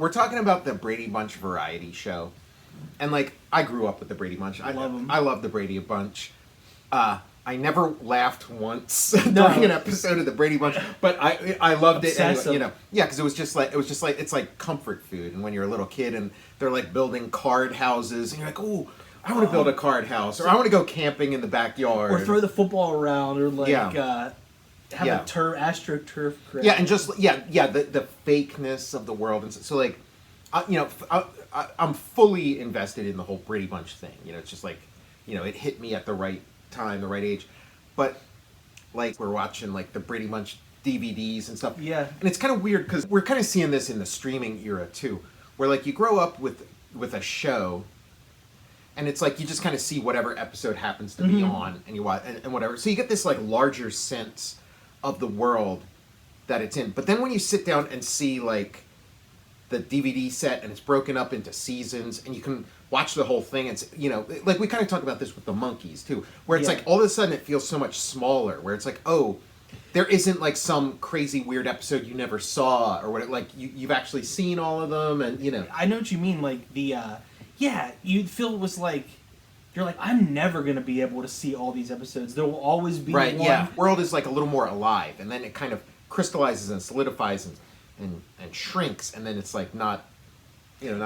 we're talking about the Brady Bunch variety show. And, like, I grew up with the Brady Bunch. I love them. I love the Brady Bunch. I never laughed once during an episode of the Brady Bunch, but I loved it anyway, you know. Yeah, because it was just like it's like comfort food. And when you're a little kid and they're like building card houses, and you're like, oh, I want to build a card house, or I want to go camping in the backyard, or throw the football around, or like have a astroturf. Crap. Yeah, and just the fakeness of the world, and so like, I'm fully invested in the whole Brady Bunch thing. You know, it's just like, you know, it hit me at the right time, the right age. But like, we're watching like the Brady Bunch DVDs and stuff. Yeah. And it's kind of weird because we're kind of seeing this in the streaming era too, where like you grow up with a show, and it's like you just kind of see whatever episode happens to be on, and you watch and whatever. So you get this like larger sense of the world that it's in. But then when you sit down and see like the DVD set, and it's broken up into seasons, and you can watch the whole thing. It's, you know, like we kind of talked about this with the Monkees too, where it's like all of a sudden it feels so much smaller, where it's like, oh, there isn't like some crazy weird episode you never saw, or what, like you've actually seen all of them, and you know. I know what you mean, like the you feel it was like, you're like, I'm never gonna be able to see all these episodes. There will always be one. Yeah, world is like a little more alive, and then it kind of crystallizes and solidifies and shrinks, and then it's like not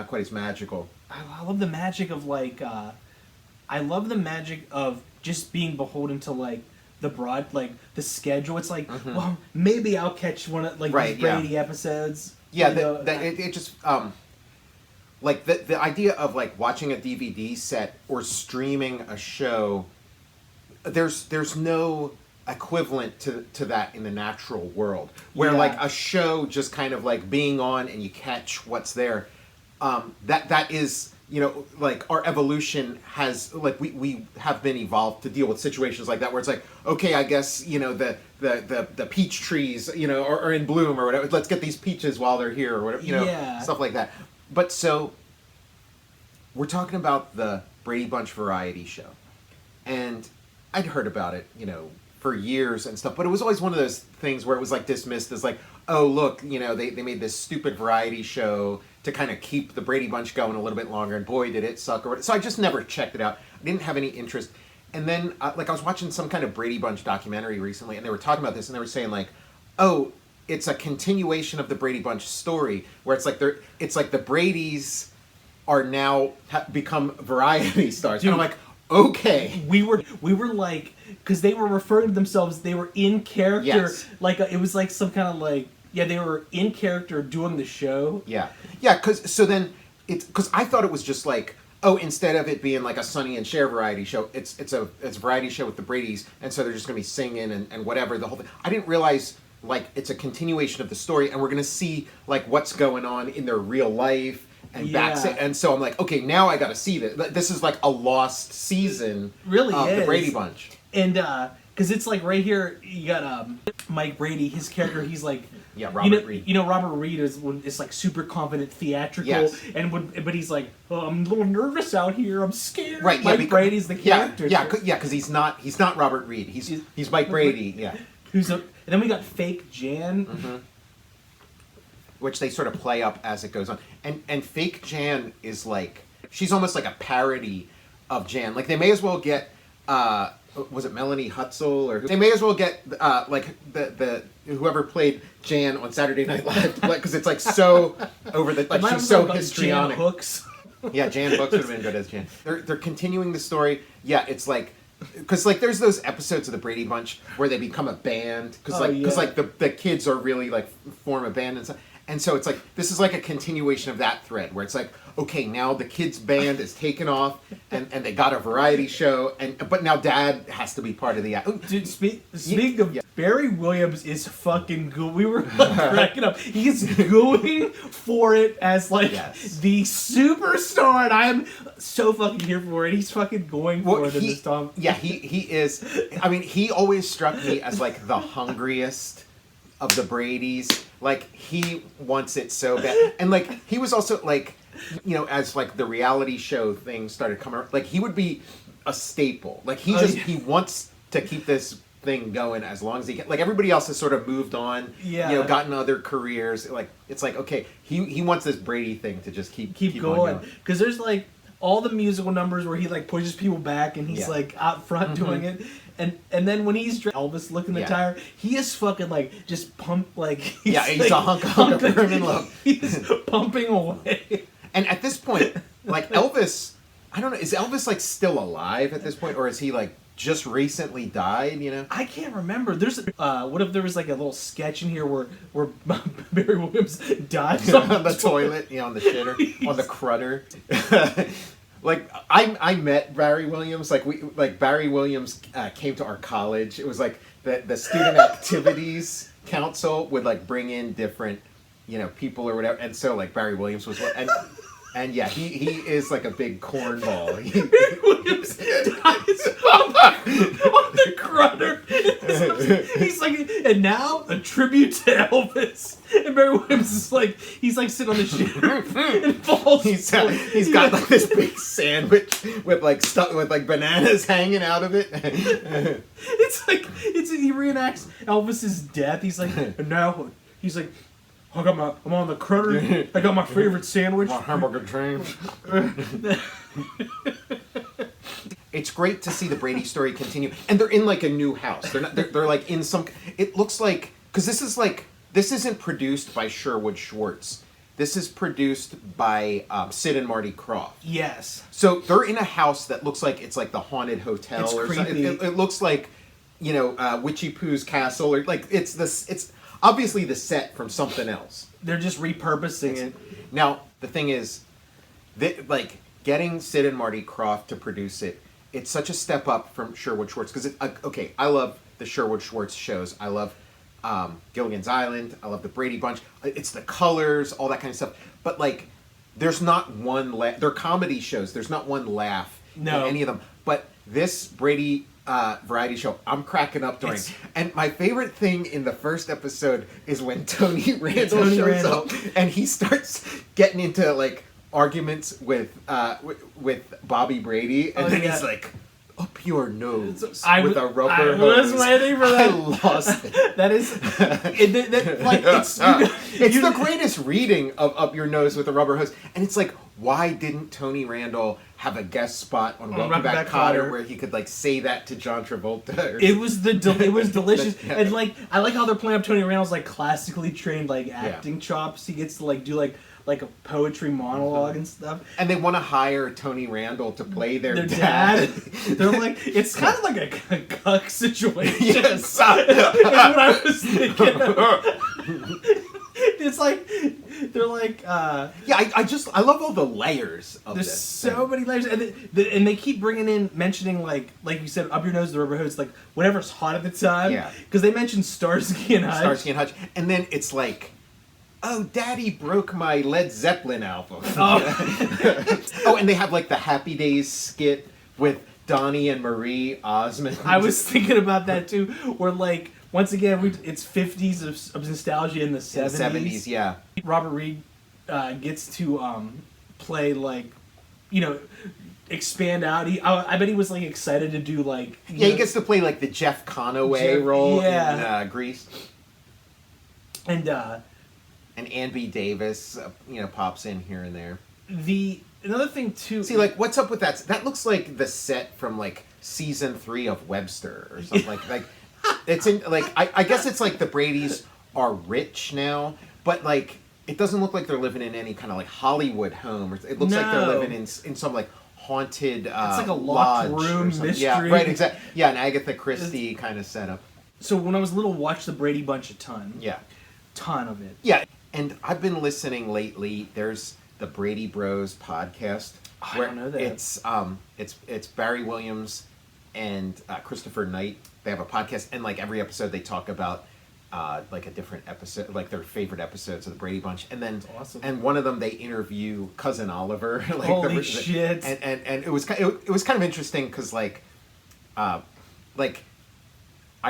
quite as magical. I love the magic of like I love the magic of just being beholden to like the schedule. It's like, well, maybe I'll catch one of like these Brady episodes. Yeah, it just like the idea of like watching a DVD set or streaming a show. There's no equivalent to that in the natural world, where like a show just kind of like being on and you catch what's there. That is, you know, like our evolution has, like we have been evolved to deal with situations like that, where it's like, okay, I guess, you know, the peach trees, you know, are in bloom or whatever. Let's get these peaches while they're here or whatever, you know, stuff like that. But so we're talking about the Brady Bunch variety show, and I'd heard about it, you know, for years and stuff, but it was always one of those things where it was like dismissed as like, oh look, you know, they made this stupid variety show to kind of keep the Brady Bunch going a little bit longer, and boy did it suck. So I just never checked it out. I didn't have any interest. And then like I was watching some kind of Brady Bunch documentary recently, and they were talking about this, and they were saying like, oh, it's a continuation of the Brady Bunch story, where it's like the Bradys are now become variety stars. Dude, and I'm like, okay. We were like, because they were referring to themselves, they were in character. Yes. Like it was like some kind of like, they were in character doing the show. Yeah, because I thought it was just like, oh, instead of it being like a Sonny and Cher variety show, it's a variety show with the Bradys, and so they're just gonna be singing and whatever, the whole thing. I didn't realize like it's a continuation of the story, and we're gonna see like what's going on in their real life and backstage. And so I'm like, okay, now I gotta see this. This is like a lost season, really, of the Brady Bunch. And because it's like right here, you got Mike Brady, his character, he's like. Yeah, Robert Reed. You know, Robert Reed is like super confident, theatrical, but he's like, oh, I'm a little nervous out here. I'm scared. Right, yeah, Mike Brady's the character. Yeah, because he's not Robert Reed. He's Mike Brady. Yeah. And then we got fake Jan, which they sort of play up as it goes on, and fake Jan is like, she's almost like a parody of Jan. Like they may as well get. Was it Melanie Hutzel, or they may as well get like the whoever played Jan on Saturday Night Live, because it's like so over the, like she's so histrionic. Jan Hooks. Yeah, Jan Hooks would have been good as Jan. They're continuing the story. Yeah, it's like, because like there's those episodes of the Brady Bunch where they become a band, because the kids are really like form a band and stuff. And so it's like, this is like a continuation of that thread, where it's like, okay, now the kids' band is taken off, and they got a variety show, but now Dad has to be part of the act. Dude, speaking of, Barry Williams is fucking good. We were like cracking up. He's going for it as like the superstar, and I am so fucking here for it. He's fucking going for it this time. Yeah, he is. I mean, he always struck me as like the hungriest of the Bradys. Like, he wants it so bad. And like, he was also like, you know, as like the reality show thing started coming around, like he would be a staple. Like he wants to keep this thing going as long as he can. Like everybody else has sort of moved on, gotten other careers. Like it's like okay, he wants this Brady thing to just keep going because there's like all the musical numbers where he like pushes people back and he's like out front doing it. And then when he's Elvis looking the tire, he is fucking like just pumped like he's like, a hunk of Herman Love. He's pumping away. And at this point, like Elvis, I don't know, is Elvis like still alive at this point, or is he like just recently died? You know, I can't remember. There's what if there was like a little sketch in here where Barry Williams dies on the toilet, on the shitter, on the crutter. Like I met Barry Williams. Like Barry Williams came to our college. It was like the student activities council would like bring in different, people or whatever. And so like Barry Williams was one. And yeah, he is like a big cornball. Barry Williams dies on the crutter. He's like, and now a tribute to Elvis. And Barry Williams is like, he's like sitting on the shitter and falls. He's got like this big sandwich with like bananas hanging out of it. He reenacts Elvis's death. He's like, and now he's like, I'm on the crutter. I got my favorite sandwich. My hamburger dream. It's great to see the Brady story continue, and they're in like a new house. They're like in some. It looks like because this isn't produced by Sherwood Schwartz. This is produced by Sid and Marty Krofft. Yes. So they're in a house that looks like it's like the haunted hotel it's or creepy. something. It looks like Witchy Poo's castle or like it's obviously the set from something else. They're just repurposing it. Now, the thing is, like, getting Sid and Marty Krofft to produce it, it's such a step up from Sherwood Schwartz. Because, I love the Sherwood Schwartz shows. I love Gilligan's Island. I love the Brady Bunch. It's the colors, all that kind of stuff. But, like, there's not one laugh. They're comedy shows. There's not one laugh in any of them. But this Brady variety show, I'm cracking up during. And my favorite thing in the first episode is when Tony Randall shows up and he starts getting into like arguments with Bobby Brady, and then he's like, "Up your nose with a rubber hose." I was waiting for that. I lost it. That is, it's the greatest reading of "Up Your Nose with a Rubber Hose," and it's like, why didn't Tony Randall have a guest spot on Welcome Back, Kotter where he could like say that to John Travolta? It was delicious, and like I like how they're playing up Tony Randall's like classically trained like acting chops. He gets to like do like a poetry monologue and stuff. And they want to hire Tony Randall to play their dad. They're like, it's kind of like a cuck situation. Yes, that's what I was thinking. It's like they're like I love all the layers of there's this. So many layers, and they keep mentioning like you said, up your nose the rubber hose, like whatever's hot at the time, because they mentioned Starsky and Hutch, and then it's like, oh, Daddy broke my Led Zeppelin album. And they have like the Happy Days skit with Donny and Marie Osmond. I was thinking about that too, where like once again it's 50s of nostalgia in the 70s. In the 70s, yeah. Robert Reed gets to play like, expand out. I bet he was like excited to do like. He gets to play like the Jeff Conaway role in Grease. And Ann B. Davis, pops in here and there. Another thing too. See, like, what's up with that? That looks like the set from like season 3 of Webster or something. like it's in like I guess it's like the Bradys are rich now, but like it doesn't look like they're living in any kind of like Hollywood home. It looks like they're living in some like haunted. It's like a locked room mystery. Yeah, right. Exactly. Yeah, an Agatha Christie kind of setup. So when I was little, watched the Brady Bunch a ton. Yeah, ton of it. Yeah, and I've been listening lately. There's the Brady Bros podcast. I don't know that. It's Barry Williams and Christopher Knight. They have a podcast, and like every episode they talk about like a different episode, like their favorite episodes of the Brady Bunch, and then awesome. And one of them they interview Cousin Oliver. Like holy shit! And it was kind of interesting because like I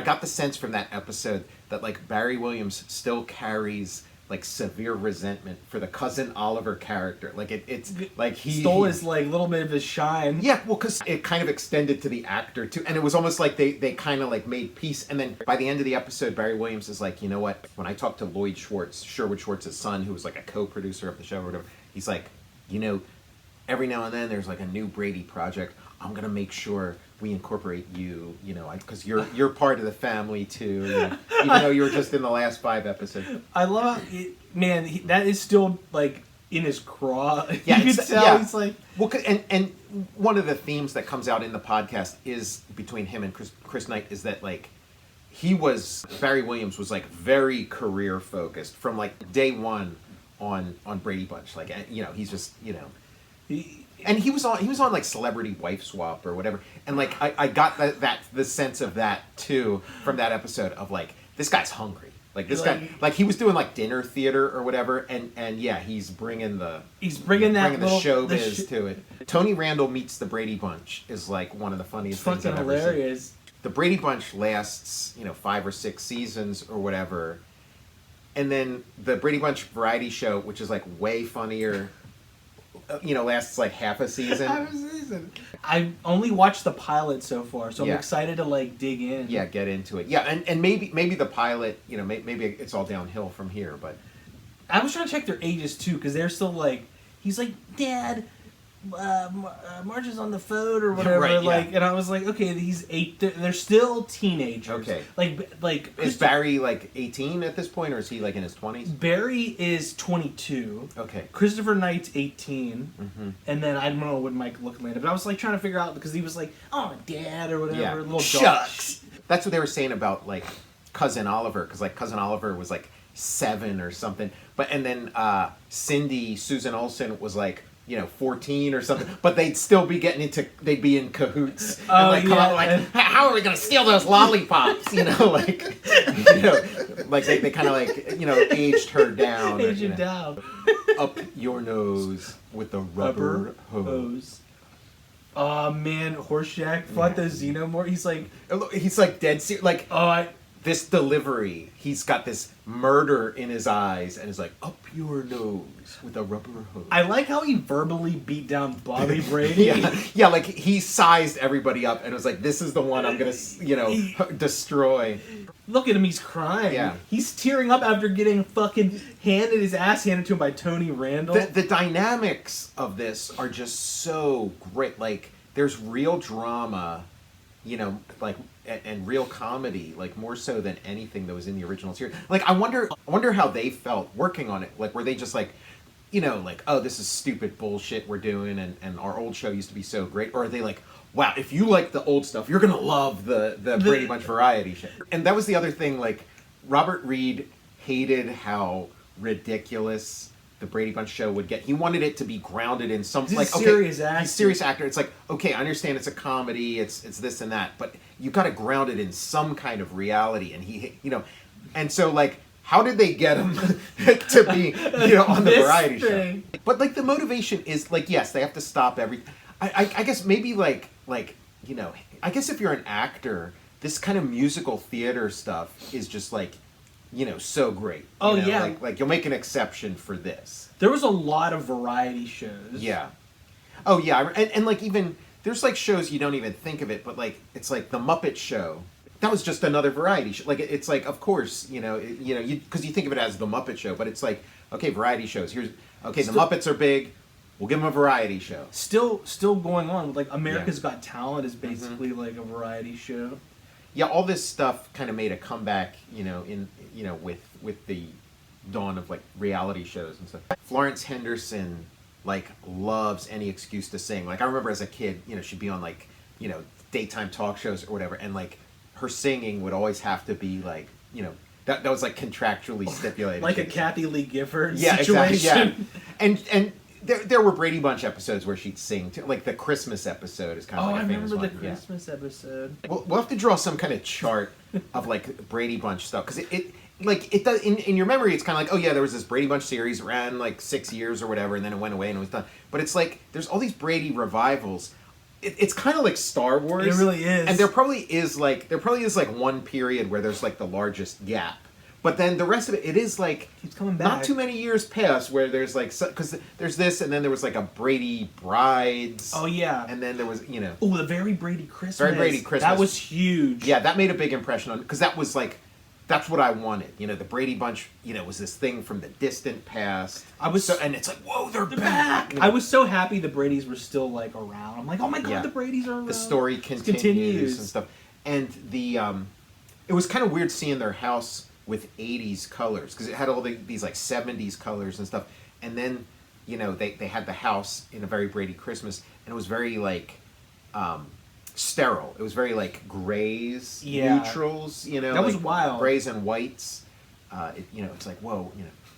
got the sense from that episode that like Barry Williams still carries like severe resentment for the cousin Oliver character. Like it's like he stole his like little bit of his shine. Yeah, well, because it kind of extended to the actor too, and it was almost like they kind of like made peace. And then by the end of the episode, Barry Williams is like, you know what? When I talked to Lloyd Schwartz, Sherwood Schwartz's son, who was like a co-producer of the show or whatever, he's like, you know, every now and then there's like a new Brady project. I'm gonna make sure we incorporate you, you know, because you're part of the family too, even though you were just in the last 5 episodes. I love it, man. That is still like in his craw. Yeah, you can tell he's like. Well, and one of the themes that comes out in the podcast is between him and Chris Knight is that like Barry Williams was like very career focused from like day one on Brady Bunch. Like, you know, he's just, you know. And he was on like Celebrity Wife Swap or whatever, and like I got the sense of that too from that episode of like, this guy's hungry, like this guy, like he was doing like dinner theater or whatever, and yeah, he's bringing the showbiz to it. Tony Randall Meets the Brady Bunch is like one of the funniest things I've ever seen. The Brady Bunch lasts, you know, 5 or 6 seasons or whatever, and then the Brady Bunch variety show, which is like way funnier, you know, lasts like half a season. I only watched the pilot so far, so I'm excited to like dig in. Yeah, get into it. Yeah, and maybe the pilot, you know, maybe it's all downhill from here. But I was trying to check their ages too, because they're still like, he's like, Dad, Marge is on the phone or whatever. Right, like, and I was like, okay, he's 8. They're still teenagers. Okay. Like is Barry like 18 at this point, or is he like in his 20s? Barry is 22. Okay. Christopher Knight's 18. Mm-hmm. And then I don't know what Mike Look landed, but I was like trying to figure out because he was like, oh, Dad or whatever. Yeah. Little Shucks. That's what they were saying about like cousin Oliver, because like cousin Oliver was like 7 or something, and then Susan Olsen was like, you know, 14 or something, but they'd still be they'd be in cahoots and like come out like, how are we gonna steal those lollipops? You know, like, you know, like they kind of like, you know, aged her down. Down. Up your nose with the rubber hose. Oh man, Horseshack fought the Xenomorph. He's like dead serious. Like, this delivery, he's got this murder in his eyes, and is like, up your nose with a rubber hose. I like how he verbally beat down Bobby Brady. yeah, like he sized everybody up and was like, this is the one I'm gonna, you know, destroy. Look at him, he's crying. Yeah. He's tearing up after getting fucking his ass handed to him by Tony Randall. The dynamics of this are just so great. Like, there's real drama, you know, like, and real comedy, like more so than anything that was in the original series. Like, I wonder how they felt working on it. Like, were they just like, you know, like, oh, this is stupid bullshit we're doing, and our old show used to be so great? Or are they like, wow, if you like the old stuff, you're gonna love the Brady Bunch variety show? And that was the other thing. Like, Robert Reed hated how ridiculous the Brady Bunch show would get. He wanted it to be grounded in some like serious actor. He's a serious actor. It's like, okay, I understand it's a comedy, it's this and that, but you got to ground it in some kind of reality. And he, you know, and so like, how did they get him to be, you know, on the variety show? But like, the motivation is like, yes, they have to stop everything. I guess maybe like you know, I guess if you're an actor, this kind of musical theater stuff is just like, you know, so great. Oh, you know? yeah. Like you'll make an exception for this. There was a lot of variety shows. Yeah. Oh, yeah. And like, even, there's like shows you don't even think of it, but like, it's like The Muppet Show. That was just another variety show. Like, it's like, of course, you know, because you think of it as The Muppet Show, but it's like, okay, variety shows. The Muppets are big. We'll give them a variety show. Still going on. Like, America's Got Talent is basically like a variety show. Yeah, all this stuff kind of made a comeback, you know, with the dawn of like reality shows and stuff. Florence Henderson like loves any excuse to sing. Like, I remember as a kid, you know, she'd be on like, you know, daytime talk shows or whatever, and like her singing would always have to be like, you know, that was like contractually stipulated. Like a Kathy Lee Gifford situation. Exactly, yeah. And there were Brady Bunch episodes where she'd sing too. Like the Christmas episode is kind of like a famous one. I remember the Christmas episode. We'll have to draw some kind of chart of like Brady Bunch stuff, because it does in your memory. It's kind of like, oh yeah, there was this Brady Bunch series, ran like 6 years or whatever, and then it went away and it was done. But it's like there's all these Brady revivals. It's kind of like Star Wars. It really is. And there probably is like one period where there's like the largest gap. But then the rest of it is like keeps coming back. Not too many years pass where there's like because there's this, and then there was like a Brady Brides. Oh yeah. And then there was Oh, the Very Brady Christmas. Very Brady Christmas. That was huge. Yeah, that made a big impression on because that was like. That's what I wanted. The Brady Bunch, was this thing from the distant past. And it's like, whoa, they're back. I was so happy the Bradys were still like around. I'm like, oh my god, the Bradys are around. The story continues and stuff. And it was kind of weird seeing their house with 80s colors because it had all these like 70s colors and stuff. And then, they had the house in a Very Brady Christmas, and it was very like sterile. It was very like grays, neutrals, that like was wild. Grays and whites. It's like, whoa,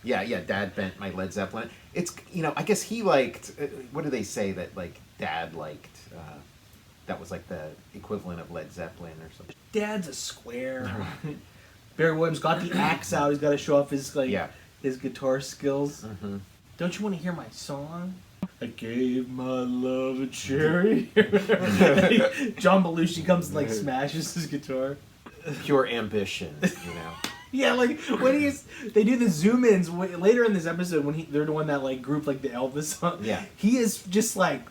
yeah, Dad bent my Led Zeppelin. It's, I guess he liked, what do they say that like Dad liked, that was like the equivalent of Led Zeppelin or something. Dad's a square. Barry Williams got the axe out. He's got to show off his his guitar skills. Mm-hmm. Don't you want to hear my song? I gave my love a cherry. John Belushi comes and like smashes his guitar. Pure ambition, Yeah, like when they do the zoom ins later in this episode when they're doing that like group like the Elvis song. Yeah, he is just like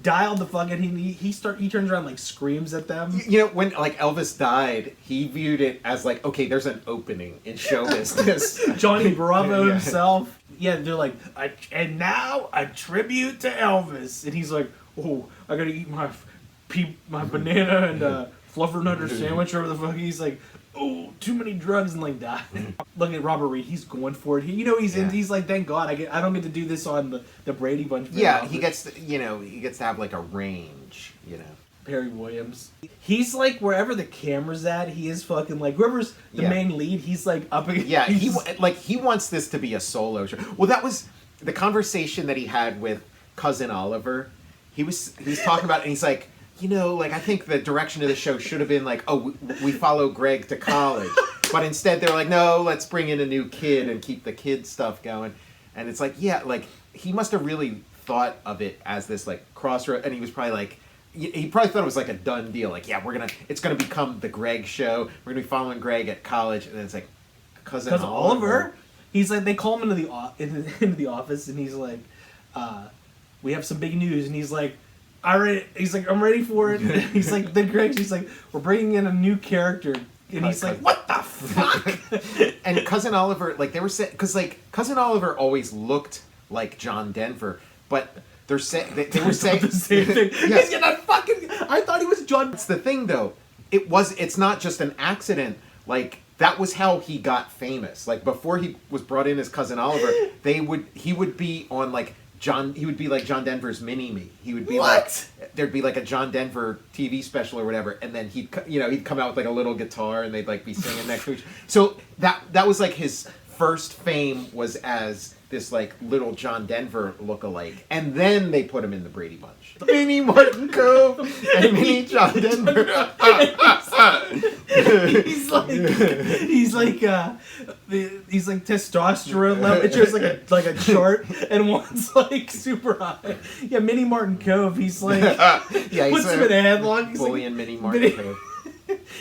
dialed the fucking. He turns around and, like screams at them. When like Elvis died, he viewed it as like, okay, there's an opening in show business. Johnny Bravo himself. Yeah, they're like, and now a tribute to Elvis, and he's like, oh, I gotta eat my banana and fluffernutter sandwich or whatever the fuck. He's like, oh, too many drugs and like die. Look at Robert Reed, he's going for it. He's like, thank God I don't get to do this on the Brady Bunch. Yeah, he gets to have like a range. Perry Williams. He's like wherever the camera's at, he is fucking like whoever's the main lead, he's like up against. Yeah, he wants this to be a solo show. Well, that was the conversation that he had with Cousin Oliver. He was talking about it, and he's like, I think the direction of the show should have been like, oh, we follow Greg to college. But instead they're like, no, let's bring in a new kid and keep the kid stuff going. And it's like, yeah, like he must have really thought of it as this like crossroad, and he was probably like, he probably thought it was like a done deal. Like, yeah, it's gonna become the Greg show. We're gonna be following Greg at college, and then it's like cousin Oliver. He's like, they call him into the office, and he's like, we have some big news, and he's like, I'm ready for it. And he's like, then he's like, we're bringing in a new character, and he's like, what the fuck? And Cousin Oliver, like they were saying, because like Cousin Oliver always looked like John Denver, but. They were saying the same thing. Yeah. He's gonna fucking. I thought he was John. It's the thing though. It's not just an accident. Like that was how he got famous. Like before he was brought in as Cousin Oliver, he would be on like John. He would be like John Denver's mini me. He would be like there'd be like a John Denver TV special or whatever, and then he'd come out with like a little guitar and they'd like be singing next to each. So that was like his first fame was as this like little John Denver lookalike, and then they put him in the Brady Bunch. Mini Martin Krofft and mini John Denver. he's like testosterone level. It's just like a chart, and one's like super high. Yeah, Mini Martin Krofft. He's like puts him in a headlock. He's bullying like, Mini Martin Krofft.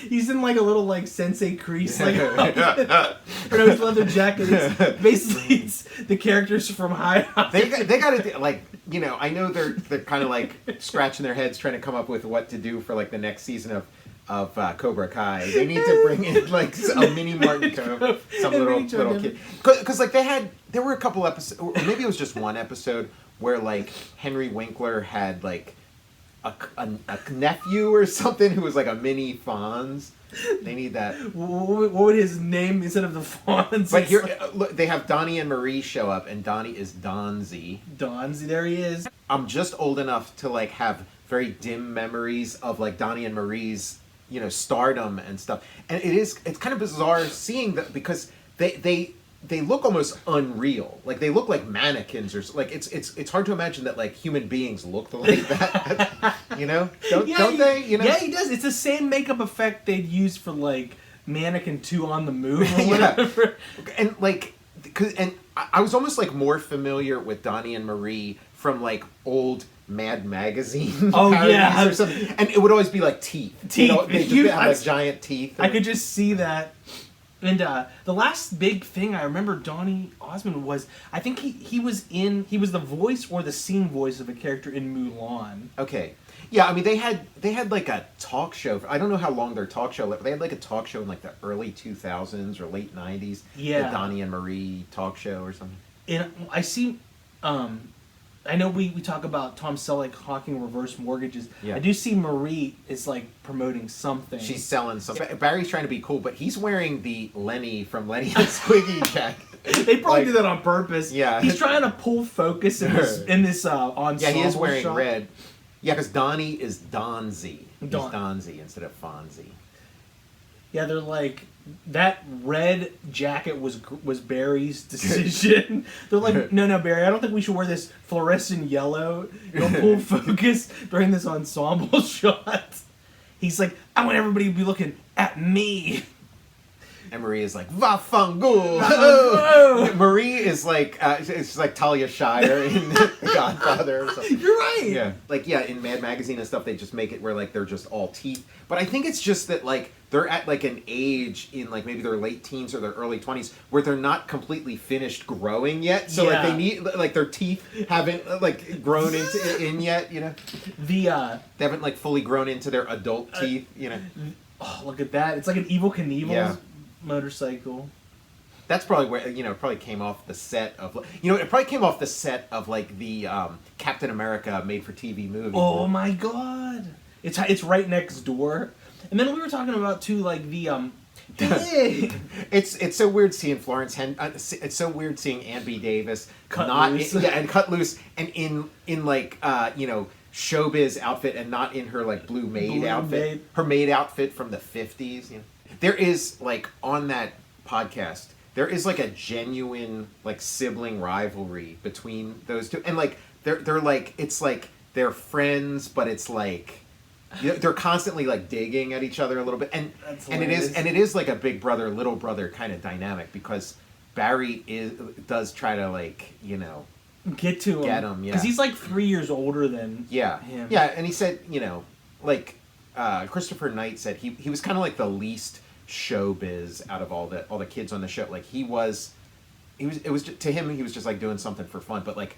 He's in like a little like sensei crease, like his leather jacket. It's the characters from High. They got to like I know they're kind of like scratching their heads trying to come up with what to do for like the next season of Cobra Kai. They need to bring in like a mini Martin Krofft, some little kid, because like there were a couple episodes, or maybe it was just one episode where like Henry Winkler had like. A nephew or something who was like a mini Fonz. They need that. What would his name instead of the Fonz? But here, look, they have Donny and Marie show up, and Donny is Donzi. Donzi, there he is. I'm just old enough to like have very dim memories of like Donny and Marie's, stardom and stuff. And it's kind of bizarre seeing that because they look almost unreal. Like they look like mannequins or like it's hard to imagine that like human beings looked like that. Don't they? Yeah, he does. It's the same makeup effect they'd use for like Mannequin 2 on the Move or whatever. And like I was almost like more familiar with Donny and Marie from like old Mad Magazine yeah, or something. And it would always be like teeth. They just have like giant teeth. I could just see that. And the last big thing I remember Donny Osmond was, I think he was the voice or the scene voice of a character in Mulan. Okay. Yeah, I mean they had like a talk show. I don't know how long their talk show lived, but they had like a talk show in like the early 2000s or late 90s. Yeah. The Donny and Marie talk show or something. And I see, I know we talk about Tom Selleck hawking reverse mortgages. Yeah. I do see Marie is like promoting something. She's selling something. Barry's trying to be cool, but he's wearing the Lenny from Lenny and Squiggy jacket. They probably do that on purpose. Yeah. He's trying to pull focus in this ensemble. Yeah, he is wearing shot. red. Yeah, because Donnie is Donzie. He's Don- Donzie instead of Fonzie. Yeah, they're like, that red jacket was Barry's decision. They're like, no, Barry, I don't think we should wear this fluorescent yellow. It'll pull focus during this ensemble shot. He's like, I want everybody to be looking at me. And Marie is like, Va Fangul! Marie is like, it's like Talia Shire in Godfather or something. You're right. Yeah. Like, yeah, in Mad Magazine and stuff, they just make it where, like, they're just all teeth. But I think it's just that, like, they're at, like, an age in, like, maybe their late teens or their early 20s where they're not completely finished growing yet. So, like, they need, like, their teeth haven't, like, grown in yet, you know? They haven't, like, fully grown into their adult teeth, you know? Oh, look at that. It's like an Evel Knievel motorcycle. That's probably where, you know, it probably came off the set of, you know, it probably came off the set of, like, the Captain America made-for-TV movie. Oh, my God. It's right next door. And then we were talking about, too, like, the, It's so weird seeing it's so weird seeing Ann B. Davis cut loose and in like, you know, showbiz outfit and not in her, like, blue maid outfit. Her maid outfit from the 50s, you know. There is, like, on that podcast, there is, like, a genuine, like, sibling rivalry between those two. And, like, they're like, it's like they're friends, but it's like, you know, they're constantly, like, digging at each other a little bit. And it is like a big brother, little brother kind of dynamic because Barry does try to, like, you know, get him, yeah. Because he's, like, 3 years older than him. Yeah, and he said, you know, like, Christopher Knight said he was kind of like the least showbiz out of all the kids on the show. Like, it was to him, he was just, like, doing something for fun, but, like,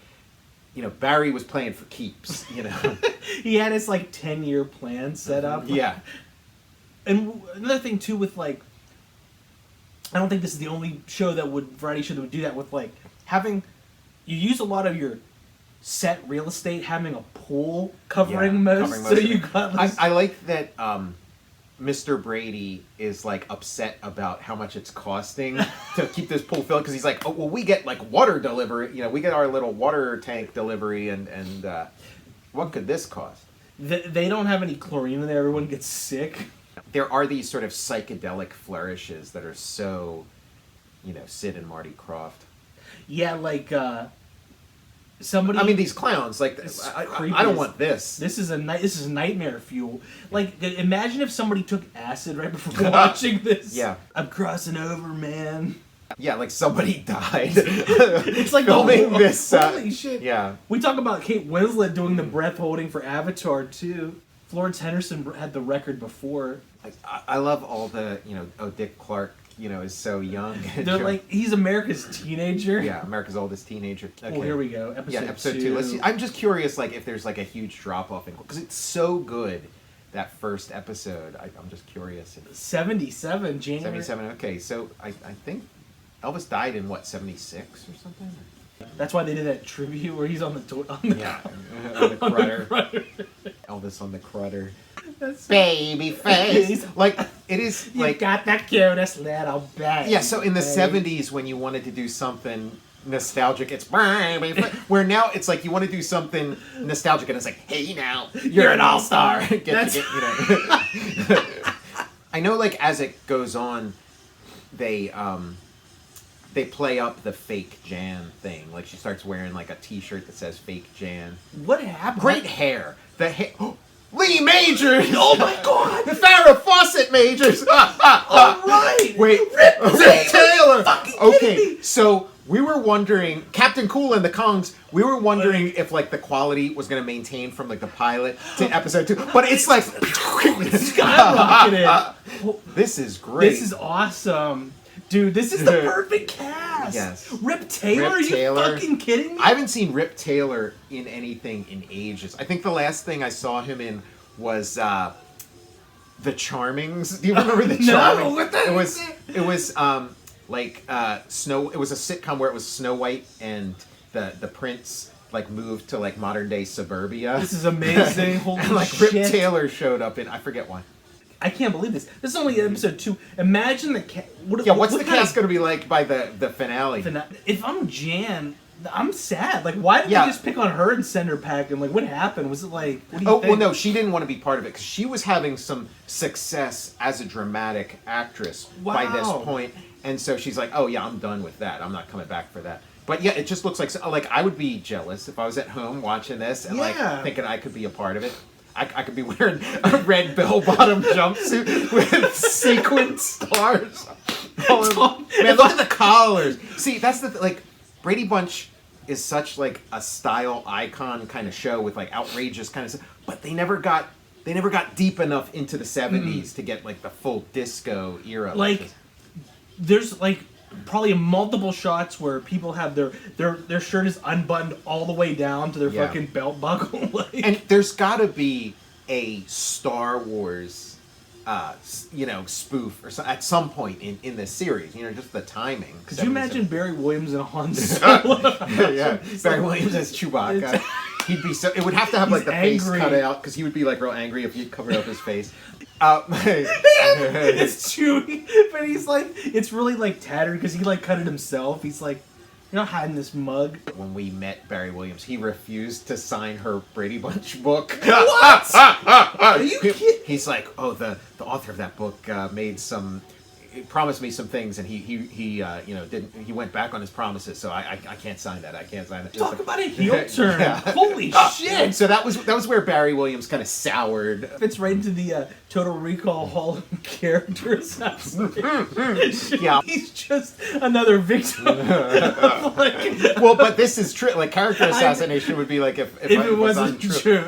you know, Barry was playing for keeps, you know. He had his, like, 10-year plan set up. Yeah. And another thing, too, with, like, I don't think this is the only variety show that would do that with, like, you use a lot of your set real estate having a pool covering most. So you got I like that Mr. Brady is, like, upset about how much it's costing to keep this pool filled because he's like, oh, well, we get, like, water delivery, you know, we get our little water tank delivery and what could this cost? They don't have any chlorine in there. Everyone gets sick. There are these sort of psychedelic flourishes that are so, you know, Sid and Marty Krofft. Yeah, like, somebody. I mean, these clowns. Like, I don't want this. This is nightmare fuel. Like, imagine if somebody took acid right before watching this. Yeah, I'm crossing over, man. Yeah, like somebody died. It's like filming this. Holy shit! Yeah, we talk about Kate Winslet doing the breath holding for Avatar too. Florence Henderson had the record before. I love all the, you know, Dick Clark, you know, is so young. They're like, he's America's teenager. Yeah, America's oldest teenager. Okay. Oh, here we go. Episode 2. Let's see. I'm just curious, like, if there's, like, a huge drop off because it's so good. That first episode, I'm just curious. 77 January. 77. Okay, so I think Elvis died in what, 76 or something. That's why they did that tribute where he's on the on the crutter. Elvis on the crutter. Baby face. Like, it is you like, got that cutest little baby. Yeah, so in the 70s when you wanted to do something nostalgic, it's where now it's like you want to do something nostalgic and it's like, hey, now you're an all-star. I know, like, as it goes on, they play up the fake Jan thing. Like, she starts wearing, like, a t-shirt that says fake Jan. What happened? Great hair. The hair. Lee Majors! Oh my God! The Farrah Fawcett Majors! All right! Wait, Rip Taylor! Okay, so we were wondering, Captain Cool and the Kongs, we were wondering if, like, the quality was going to maintain from, like, the pilot to episode 2, but it's like... skyrocketed. This is great. This is awesome. Dude, this is the perfect cast. Yes. Rip Taylor? Rip Taylor. Are you fucking kidding me? I haven't seen Rip Taylor in anything in ages. I think the last thing I saw him in was The Charmings. Do you remember The Charmings? No, what the It was Snow. It was a sitcom where it was Snow White and the prince like moved to like modern day suburbia. This is amazing. Holy and like shit. Rip Taylor showed up in, I forget why. I can't believe this. This is only episode 2. Imagine the cast. What's the cast going to be like by the finale? If I'm Jan, I'm sad. Like, why did they just pick on her and send her back? And like, what happened? Was it like? What do you think? Well, no, she didn't want to be part of it because she was having some success as a dramatic actress by this point, and so she's like, "Oh yeah, I'm done with that. I'm not coming back for that." But yeah, it just looks like I would be jealous if I was at home watching this and like thinking I could be a part of it. I could be wearing a red bell-bottom jumpsuit with sequin stars. Oh, man, look at the collars. See, that's the Brady Bunch is such like a style icon kind of show with like outrageous kind of stuff, but they never got deep enough into the 70s to get like the full disco era. Like, there's like probably multiple shots where people have their shirt is unbuttoned all the way down to their fucking belt buckle. And there's got to be a Star Wars, spoof or at some point in this series. Just the timing. Could you imagine Barry Williams and Han Solo? Yeah, Barry Williams as Chewbacca. He'd be so. It would have to have like the face cut out because he would be like real angry if he covered up his face. It's Chewie, but he's like, it's really like tattered because he like cut it himself. He's like, you're not hiding this mug. When we met Barry Williams, he refused to sign her Brady Bunch book. What? Are you kidding? He's like, oh, the author of that book he promised me some things, and he went back on his promises, so I can't sign that. I can't sign that. Talk about a heel turn. Holy shit. And so that was where Barry Williams kind of soured. Fits right into the Total Recall Hall of Character assassination. Yeah. He's just another victim. Well, but this is true. Like, character assassination would be like if it wasn't true.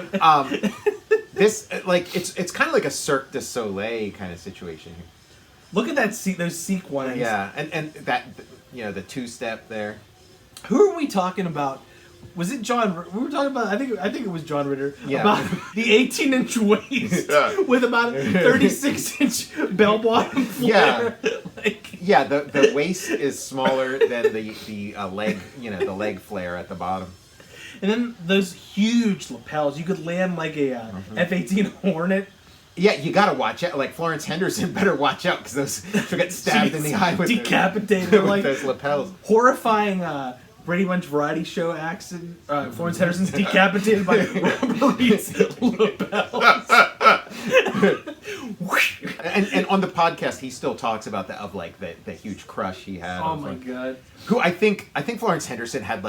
This it's kind of like a Cirque du Soleil kind of situation here. Look at that those sequins. Yeah, and that the two-step there. Who are we talking about? Was it John? We were talking about. I think it was John Ritter. Yeah. About the 18-inch waist with about a 36-inch bell bottom flare. Yeah. The waist is smaller than the leg. The leg flare at the bottom. And then those huge lapels. You could land like a F-18 Hornet. Yeah, you gotta watch out. Like, Florence Henderson better watch out because she'll get stabbed in the eye with decapitated with those lapels. Horrifying Brady Bunch variety show accident. Florence Henderson's decapitated by Robert Reed's lapels. and on the podcast, he still talks about the huge crush he had. Oh my god! Who I think Florence Henderson had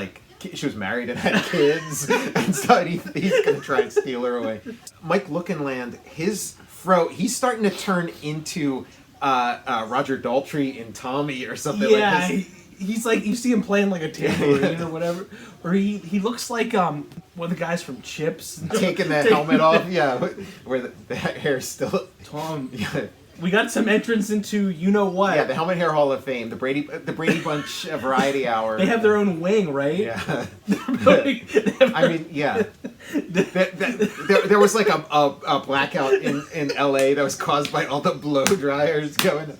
she was married and had kids, and so he's gonna try and steal her away. Mike Lookinland, his fro, he's starting to turn into Roger Daltrey in Tommy or something like this. He's like, you see him playing like a tambourine or whatever, or he looks like one of the guys from Chips taking the helmet off. Yeah, where the hair's still. Tom. Yeah. We got some entrance into what? Yeah, the Helmet Hair Hall of Fame, the Brady Bunch Variety Hour. They have their own wing, right? Yeah. I mean, yeah. There was like a blackout in L.A. that was caused by all the blow dryers going.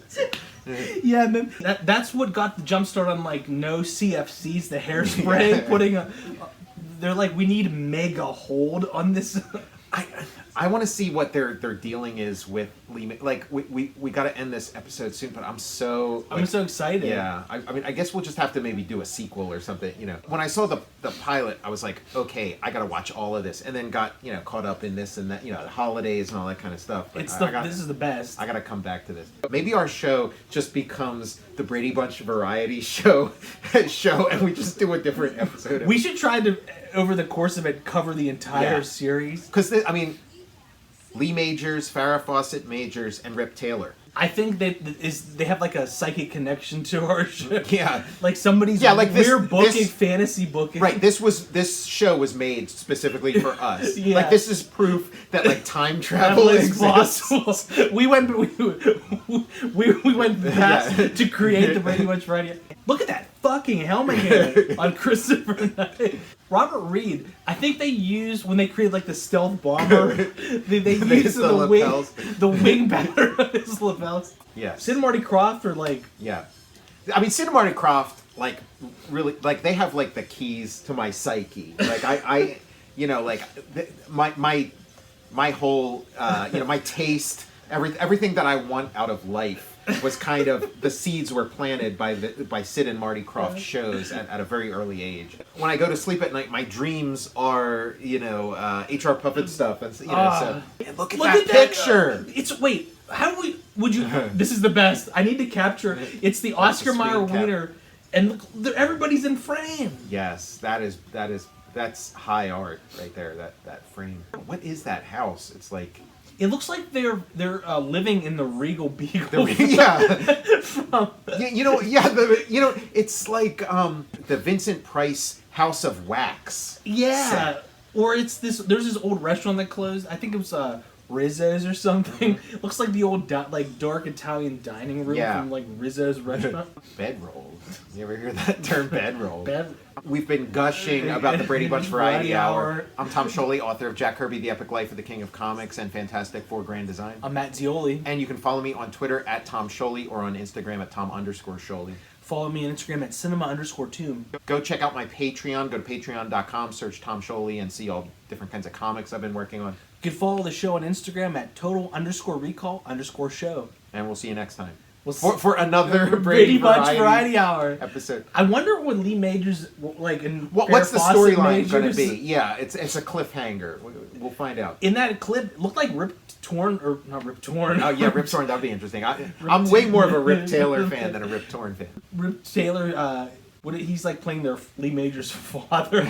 Yeah, and then that's what got the jump start on no CFCs, the hairspray, they're like, we need mega hold on this. I want to see what their dealing is with Lee. Like, we got to end this episode soon, but I'm so excited. Yeah, I mean, I guess we'll just have to maybe do a sequel or something. When I saw the pilot, I was like, okay, I got to watch all of this, and then got caught up in this and that, the holidays and all that kind of stuff. But this is the best. I got to come back to this. Maybe our show just becomes the Brady Bunch variety show, and we just do a different episode. We should try to, over the course of it, cover the entire series. Because Lee Majors, Farrah Fawcett Majors, and Rip Taylor. I think that they have like a psychic connection to our show. Yeah. Like somebody's we're booking fantasy booking. Right, this show was made specifically for us. Yeah. Like this is proof that like time travel is exists. possible. We went past to create the Brady Bunch variety. Look at that fucking helmet hair on Christopher Knight. Robert Reed, I think they used, when they created like the stealth bomber, they used the wing pattern of his lapels. Yes. Sid and Marty Krofft are like... Yeah. I mean, Sid and Marty Krofft, like, really, like, they have, like, the keys to my psyche. Like, I you know, like, my whole, you know, my taste, everything that I want out of life was kind of, the seeds were planted by Sid and Marty Krofft shows at a very early age. When I go to sleep at night, my dreams are, you know, HR puppet stuff. And, you know, so, yeah, look at that picture. Wait, how would you, this is the best. I need to capture, it's the Oscar Mayer winner, and look, everybody's in frame. Yes, that's high art right there, that frame. What is that house? It's like... It looks like they're living in the Regal Beagle. Yeah. You know, it's like the Vincent Price House of Wax. Yeah. set. Or it's this. There's this old restaurant that closed. I think it was Rizzo's or something. Looks like the old like dark Italian dining room from like Rizzo's restaurant. Bedroll. You ever hear that term, bedroll? Bed. We've been gushing about the Brady Bunch Variety Hour. I'm Tom Scioli, author of Jack Kirby, The Epic Life of the King of Comics, and Fantastic Four Grand Design. I'm Matt Zeoli. And you can follow me on Twitter at Tom Scioli or on Instagram at Tom_Scioli. Follow me on Instagram at cinema_tomb. Go check out my Patreon. Go to patreon.com, search Tom Scioli, and see all different kinds of comics I've been working on. You can follow the show on Instagram at total_recall_show. And we'll see you next time. For another Brady Bunch Variety Hour episode. I wonder what Lee Majors like in what's the storyline going to be? Yeah, it's a cliffhanger. We'll find out. In that clip, it looked like Rip Torn or not Rip Torn. Oh yeah, Rip Torn. That'd be interesting. I'm way more of a Rip Taylor fan than a Rip Torn fan. Rip Taylor, he's like playing their Lee Majors' father.